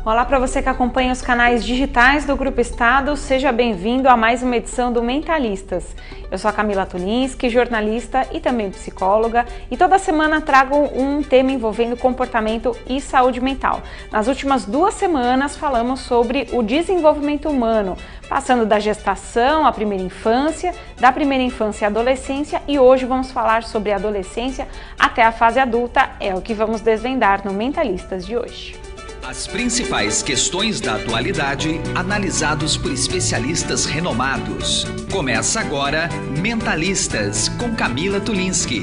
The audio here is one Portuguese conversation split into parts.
Olá para você que acompanha os canais digitais do Grupo Estado, seja bem-vindo a mais uma edição do Mentalistas. Eu sou a Camila Tulinski, jornalista e também psicóloga, e toda semana trago um tema envolvendo comportamento e saúde mental. Nas últimas 2 semanas falamos sobre o desenvolvimento humano, passando da gestação à primeira infância, da primeira infância à adolescência, e hoje vamos falar sobre a adolescência até a fase adulta, é o que vamos desvendar no Mentalistas de hoje. As principais questões da atualidade, analisados por especialistas renomados. Começa agora Mentalistas, com Camila Tulinski.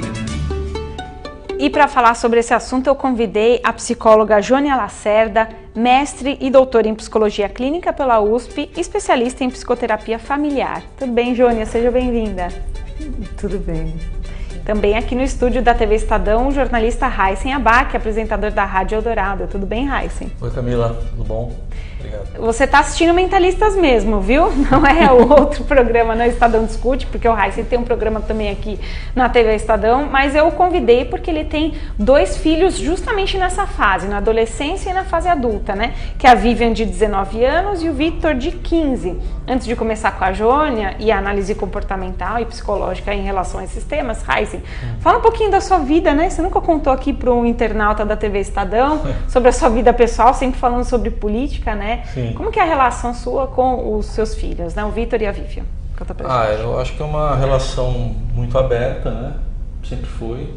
E para falar sobre esse assunto, eu convidei a psicóloga Jônia Lacerda, mestre e doutora em psicologia clínica pela USP, especialista em psicoterapia familiar. Tudo bem, Jônia? Seja bem-vinda. Tudo bem. Também aqui no estúdio da TV Estadão, o jornalista Raíssen Abac, apresentador da Rádio Eldorado. Tudo bem, Raíssen? Oi, Camila. Tudo bom? Obrigado. Você está assistindo Mentalistas mesmo, viu? Não é o outro programa no Estadão Discute, porque o Raíssen tem um programa também aqui na TV Estadão, mas eu o convidei porque ele tem 2 filhos justamente nessa fase, na adolescência e na fase adulta, né? Que é a Vivian, de 19 anos, e o Victor, de 15. Antes de começar com a Jônia e a análise comportamental e psicológica em relação a esses temas, Raíssen, fala um pouquinho da sua vida, né? Você nunca contou aqui para um internauta da TV Estadão sobre a sua vida pessoal, sempre falando sobre política, né? Sim. Como que é a relação sua com os seus filhos, né? O Victor e a Vivian? Eu acho que é uma relação muito aberta, né? Sempre foi.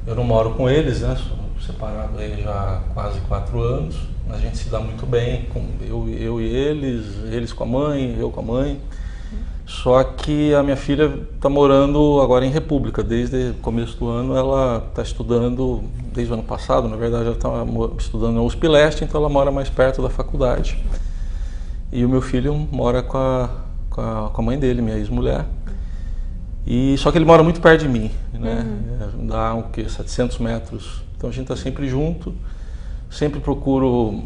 Eu não moro com eles, né? Sou separado aí já há quase 4 anos. A gente se dá muito bem, eu e eles com a mãe, eu com a mãe. Só que a minha filha está morando agora em República, desde o começo do ano. Ela está estudando, desde o ano passado, na verdade, ela está estudando na USP Leste, então ela mora mais perto da faculdade. E o meu filho mora com a mãe dele, minha ex-mulher. Só que ele mora muito perto de mim, né? Dá 700 metros. Então a gente está sempre junto. Sempre procuro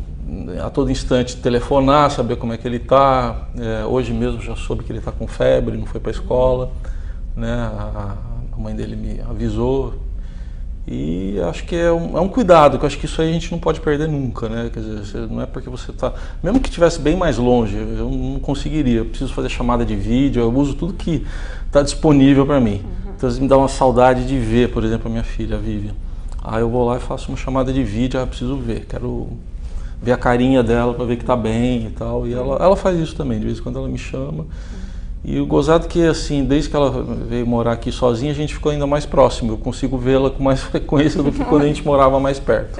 a todo instante telefonar, saber como é que ele está. Hoje mesmo já soube que ele está com febre, não foi para a escola, né? A mãe dele me avisou. E acho que é um cuidado, que eu acho que isso aí a gente não pode perder nunca, né? Quer dizer, não é porque você está... Mesmo que estivesse bem mais longe, eu não conseguiria. Eu preciso fazer chamada de vídeo, eu uso tudo que está disponível para mim. Então me dá uma saudade de ver, por exemplo, a minha filha, a Vivian. Aí eu vou lá e faço uma chamada de vídeo, eu preciso ver, quero ver a carinha dela para ver que tá bem e tal. E ela faz isso também, de vez em quando ela me chama. E o gozado que, assim, desde que ela veio morar aqui sozinha, a gente ficou ainda mais próximo. Eu consigo vê-la com mais frequência do que quando a gente morava mais perto.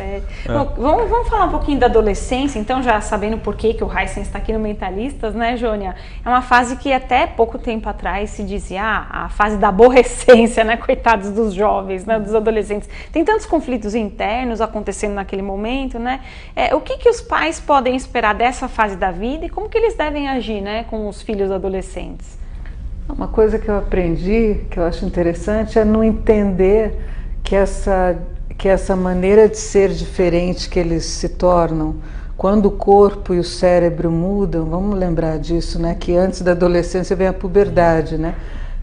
Bom, vamos falar um pouquinho da adolescência, então, já sabendo por que o Raíssen está aqui no Mentalistas, né, Jônia? É uma fase que até pouco tempo atrás se dizia a fase da aborrecência, né? Coitados dos jovens, né, dos adolescentes. Tem tantos conflitos internos acontecendo naquele momento, né? O que os pais podem esperar dessa fase da vida e como que eles devem agir, né, com os filhos adolescentes? Uma coisa que eu aprendi, que eu acho interessante, é não entender que essa maneira de ser diferente que eles se tornam, quando o corpo e o cérebro mudam, vamos lembrar disso, né? Que antes da adolescência vem a puberdade, né?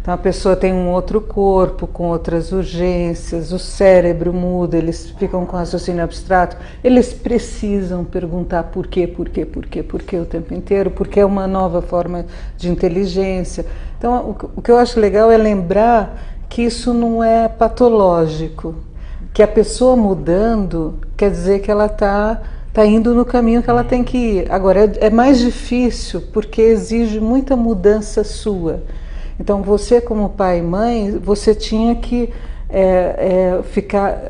Então a pessoa tem um outro corpo, com outras urgências, o cérebro muda, eles ficam com raciocínio abstrato, eles precisam perguntar por quê o tempo inteiro, porque é uma nova forma de inteligência. Então o que eu acho legal é lembrar que isso não é patológico, que a pessoa mudando quer dizer que ela está indo no caminho que ela tem que ir. Agora é mais difícil porque exige muita mudança sua. Então você, como pai e mãe, você tinha que ficar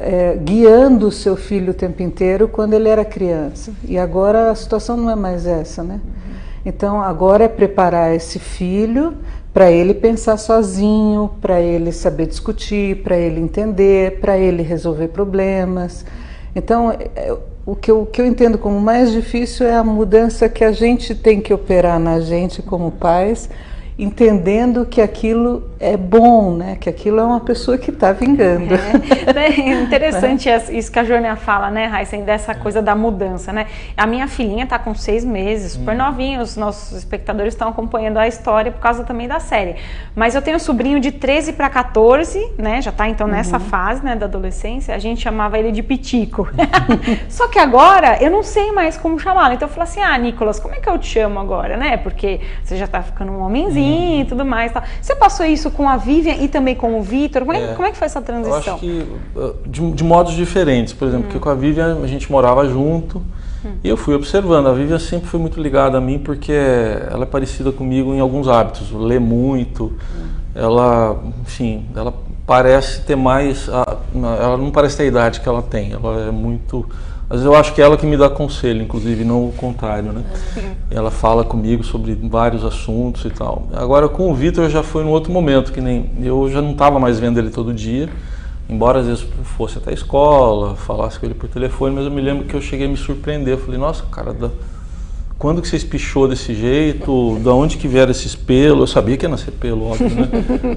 guiando o seu filho o tempo inteiro quando ele era criança. E agora a situação não é mais essa, né? Então agora é preparar esse filho para ele pensar sozinho, para ele saber discutir, para ele entender, para ele resolver problemas. Então o que eu entendo como mais difícil é a mudança que a gente tem que operar na gente como pais, entendendo que aquilo é bom, né? Que aquilo é uma pessoa que está vingando. É interessante isso que a Jônia fala, né, Heisen, dessa coisa da mudança, né? A minha filhinha está com 6 meses, super novinha, os nossos espectadores estão acompanhando a história por causa também da série. Mas eu tenho um sobrinho de 13 para 14, né? Já está então nessa fase, né, da adolescência. A gente chamava ele de Pitico. Só que agora eu não sei mais como chamá-lo. Então eu falo assim, Nicolas, como é que eu te chamo agora, né? Porque você já está ficando um homenzinho e tudo mais. Tá. Você passou isso com a Vivian e também com o Vitor? Como é que foi essa transição? Eu acho que de modos diferentes, por exemplo, porque com a Vivian a gente morava junto e eu fui observando. A Vivian sempre foi muito ligada a mim porque ela é parecida comigo em alguns hábitos, lê muito, ela, enfim, ela parece ter mais, ela não parece ter a idade que ela tem, ela é muito... Às vezes eu acho que é ela que me dá conselho, inclusive, não o contrário, né? Ela fala comigo sobre vários assuntos e tal. Agora, com o Vitor já foi num outro momento, que nem eu já não estava mais vendo ele todo dia, embora às vezes fosse até a escola, falasse com ele por telefone, mas eu me lembro que eu cheguei a me surpreender. Eu falei, nossa, cara, quando que você espichou desse jeito? Da onde que vieram esses pelos? Eu sabia que ia nascer pelo, óbvio, né?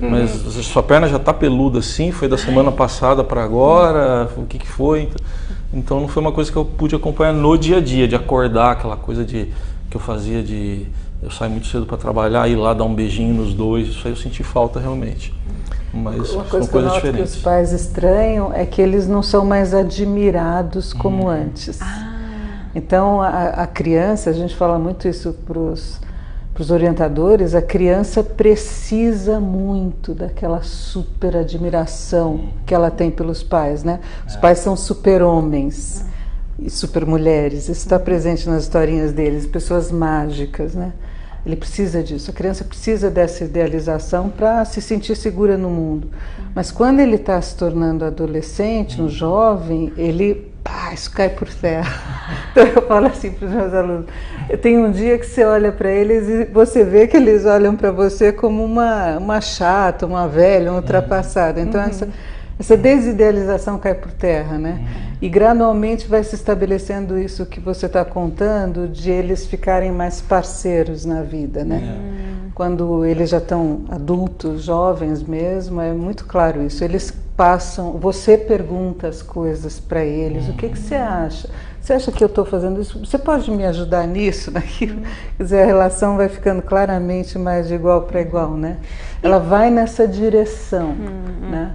Mas sua perna já tá peluda assim, foi da semana passada para agora? O que foi? Então não foi uma coisa que eu pude acompanhar no dia a dia, de acordar, aquela coisa que eu fazia de... Eu saio muito cedo para trabalhar, ir lá dar um beijinho nos dois, isso aí eu senti falta realmente. Mas uma são coisa coisas que diferentes. os pais estranham é que eles não são mais admirados como antes. Então a criança, a gente fala muito isso para os orientadores, a criança precisa muito daquela super admiração que ela tem pelos pais, né? Os pais são super homens e super mulheres, isso está presente nas historinhas deles, pessoas mágicas, né? Ele precisa disso, a criança precisa dessa idealização para se sentir segura no mundo. Mas quando ele está se tornando adolescente, um jovem, isso cai por terra. Então eu falo assim para os meus alunos, tem um dia que você olha para eles e você vê que eles olham para você como uma chata, uma velha, uma ultrapassada. Então essa desidealização cai por terra, né? E gradualmente vai se estabelecendo isso que você está contando, de eles ficarem mais parceiros na vida, né? Quando eles já estão adultos, jovens mesmo, é muito claro isso. Eles passam, você pergunta as coisas para eles, o que você acha? Você acha que eu estou fazendo isso? Você pode me ajudar nisso, naquilo? Quer dizer, a relação vai ficando claramente mais de igual para igual, né? Ela vai nessa direção, né?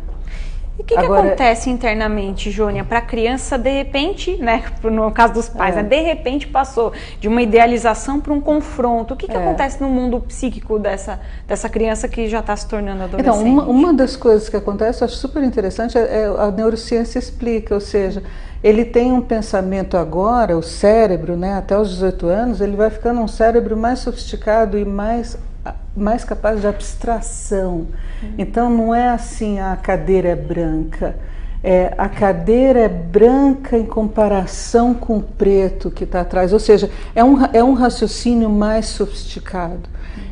E o que acontece internamente, Jônia, para a criança, de repente, né, no caso dos pais, né, de repente passou de uma idealização para um confronto. O que acontece no mundo psíquico dessa criança que já está se tornando adolescente? Então, uma das coisas que acontece, eu acho super interessante, a neurociência explica, ou seja, ele tem um pensamento agora, o cérebro, né, até os 18 anos, ele vai ficando um cérebro mais sofisticado e mais capaz de abstração. Então não é assim, a cadeira é branca, a cadeira é branca em comparação com o preto que está atrás, ou seja, é um raciocínio mais sofisticado.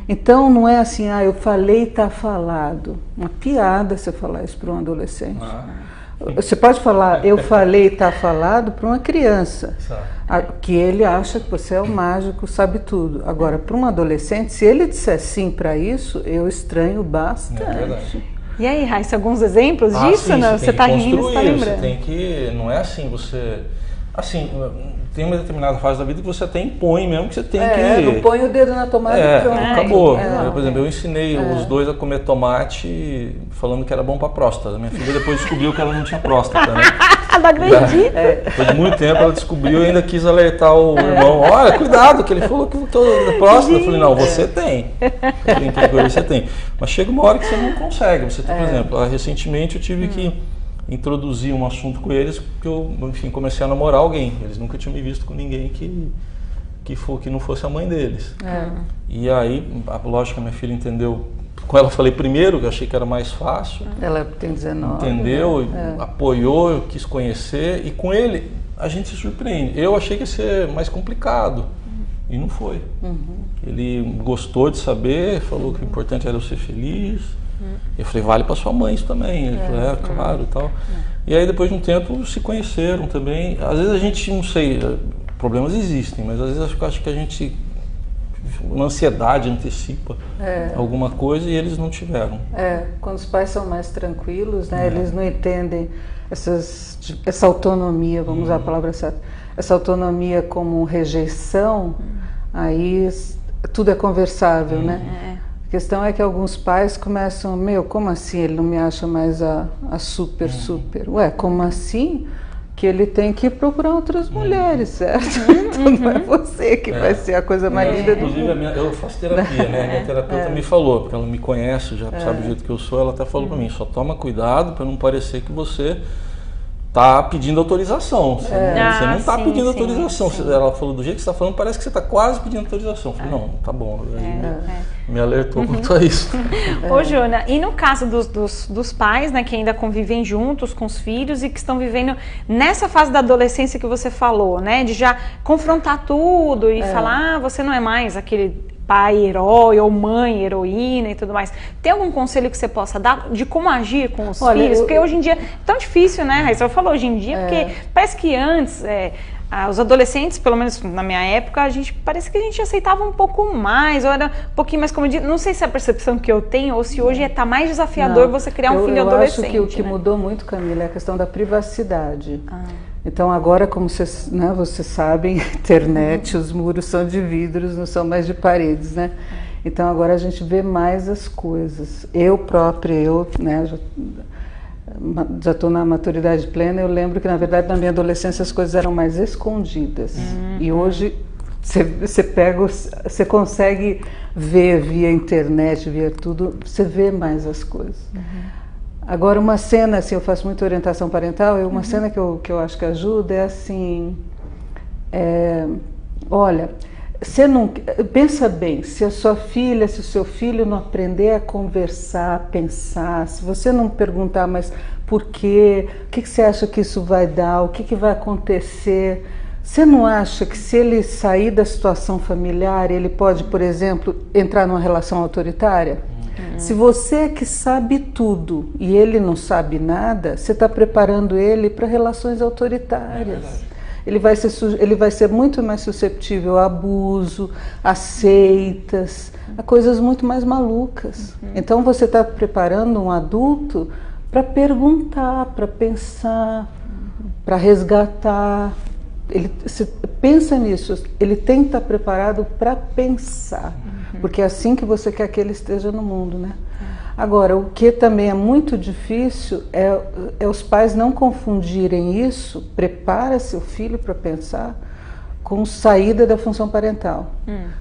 Então não é assim, eu falei, está falado. Uma piada você falar isso para um adolescente. Você pode falar, eu falei, está falado, para uma criança, que ele acha que você é o mágico, sabe tudo. Agora, para um adolescente, se ele disser sim para isso, eu estranho bastante. E aí, Raíssa, alguns exemplos disso? Sim, né? Você está rindo, você está lembrando. Você tem que, não é assim, assim, tem uma determinada fase da vida que você até impõe mesmo que você tem que... não põe o dedo na tomada e pronto. Acabou. Por exemplo, eu ensinei os dois a comer tomate falando que era bom para próstata. Minha filha depois descobriu que ela não tinha próstata, né? Não acredito. Depois de muito tempo ela descobriu e ainda quis alertar o irmão. Olha, cuidado, que ele falou que eu tô da próstata. Eu falei, não, você tem. Você tem. Mas chega uma hora que você não consegue. Você tem, por exemplo, recentemente eu tive que introduzir um assunto com eles, porque eu, enfim, comecei a namorar alguém. Eles nunca tinham me visto com ninguém que não fosse a mãe deles. E aí, lógico, a minha filha entendeu. Com ela eu falei primeiro, que eu achei que era mais fácil. Ela tem 19. Entendeu, apoiou, eu quis conhecer. E com ele, a gente se surpreende. Eu achei que ia ser mais complicado. E não foi. Ele gostou de saber, falou que o importante era eu ser feliz. Eu falei, vale para sua mãe isso também. Ele falou, claro e tal. E aí depois de um tempo se conheceram também. Às vezes a gente, não sei, problemas existem, mas às vezes eu acho que a gente uma ansiedade antecipa alguma coisa e eles não tiveram. Quando os pais são mais tranquilos, né, eles não entendem essa autonomia, vamos usar a palavra certa, essa autonomia como rejeição, aí tudo é conversável, né? A questão é que alguns pais começam, como assim ele não me acha mais a super? Ué, como assim? Que ele tem que procurar outras mulheres, certo? Então não é você que vai ser a coisa mais linda do mundo. Inclusive, eu faço terapia, né? A minha terapeuta me falou, porque ela me conhece, já sabe do jeito que eu sou, ela até falou para mim, só toma cuidado para não parecer que você tá pedindo autorização. Você não está pedindo autorização. Ela falou, do jeito que você está falando, parece que você está quase pedindo autorização. Eu falei, não, tá bom. Me alertou quanto a isso. Ô, Jona, e no caso dos pais, né, que ainda convivem juntos com os filhos e que estão vivendo nessa fase da adolescência que você falou, né, de já confrontar tudo e falar, você não é mais aquele pai herói ou mãe heroína e tudo mais. Tem algum conselho que você possa dar de como agir com os filhos? Porque hoje em dia é tão difícil, né, Raíssa? Eu falo hoje em dia, porque parece que antes, os adolescentes, pelo menos na minha época, parece que a gente aceitava um pouco mais, ou era um pouquinho mais comedido. Não sei se é a percepção que eu tenho ou se hoje está mais desafiador você criar um filho adolescente. Eu acho que o que mudou muito, Camila, é a questão da privacidade. Então agora, como vocês sabem, internet, os muros são de vidros, não são mais de paredes, né? Então agora a gente vê mais as coisas. Eu própria, né, já estou na maturidade plena, eu lembro que na verdade na minha adolescência as coisas eram mais escondidas. E hoje você consegue ver via internet, via tudo, você vê mais as coisas. Agora, uma cena, assim, eu faço muita orientação parental, e uma cena que eu acho que ajuda é assim, olha, você não, pensa bem, se a sua filha, se o seu filho não aprender a conversar, a pensar, se você não perguntar, mas por quê, o que você acha que isso vai dar, o que vai acontecer, você não acha que se ele sair da situação familiar, ele pode, por exemplo, entrar numa relação autoritária? Se você é que sabe tudo e ele não sabe nada, você está preparando ele para relações autoritárias. Ele vai ser muito mais susceptível a abuso, a seitas, a coisas muito mais malucas. Então você está preparando um adulto para perguntar, para pensar, para resgatar. Pensa nisso, ele tem que estar preparado para pensar, porque é assim que você quer que ele esteja no mundo, né? Agora, o que também é muito difícil é os pais não confundirem isso, prepara seu filho para pensar, com saída da função parental.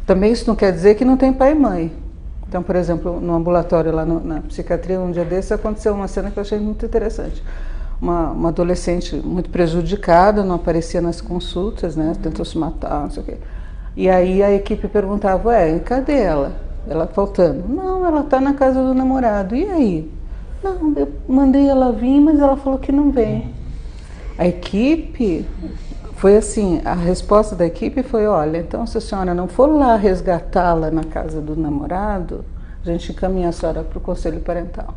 Também isso não quer dizer que não tem pai e mãe. Então, por exemplo, no ambulatório lá na psiquiatria, um dia desse, aconteceu uma cena que eu achei muito interessante. Uma adolescente muito prejudicada, não aparecia nas consultas, né? Tentou se matar, não sei o quê. E aí a equipe perguntava, cadê ela? Ela faltando. Não, ela está na casa do namorado. E aí? Não, eu mandei ela vir, mas ela falou que não vem. A equipe, foi assim, a resposta da equipe foi, olha, então se a senhora não for lá resgatá-la na casa do namorado, a gente encaminha a senhora para o conselho parental.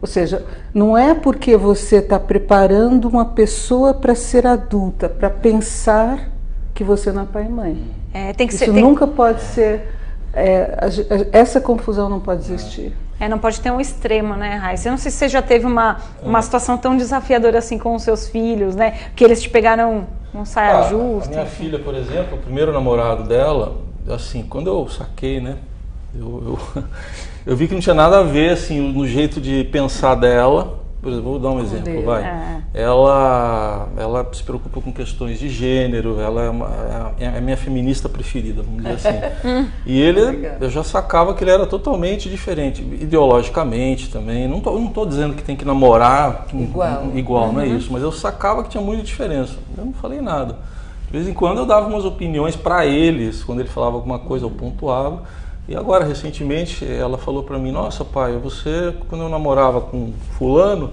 Ou seja, não é porque você está preparando uma pessoa para ser adulta, para pensar que você não é pai e mãe. Isso nunca pode ser... essa confusão não pode existir. Não pode ter um extremo, né, Raíssa? Eu não sei se você já teve uma situação tão desafiadora assim com os seus filhos, né? Que eles te pegaram num saia justa. A minha filha, por exemplo, o primeiro namorado dela, assim, quando eu saquei, né? Eu vi que não tinha nada a ver, assim, no jeito de pensar dela. Por exemplo, vou dar um exemplo, vai. Ela se preocupa com questões de gênero, ela é a minha feminista preferida, vamos dizer assim. E eu já sacava que ele era totalmente diferente, ideologicamente também. Não tô dizendo que tem que namorar igual, não é isso, mas eu sacava que tinha muita diferença. Eu não falei nada. De vez em quando eu dava umas opiniões para eles, quando ele falava alguma coisa eu pontuava. E agora, recentemente, ela falou para mim, nossa pai, quando eu namorava com fulano,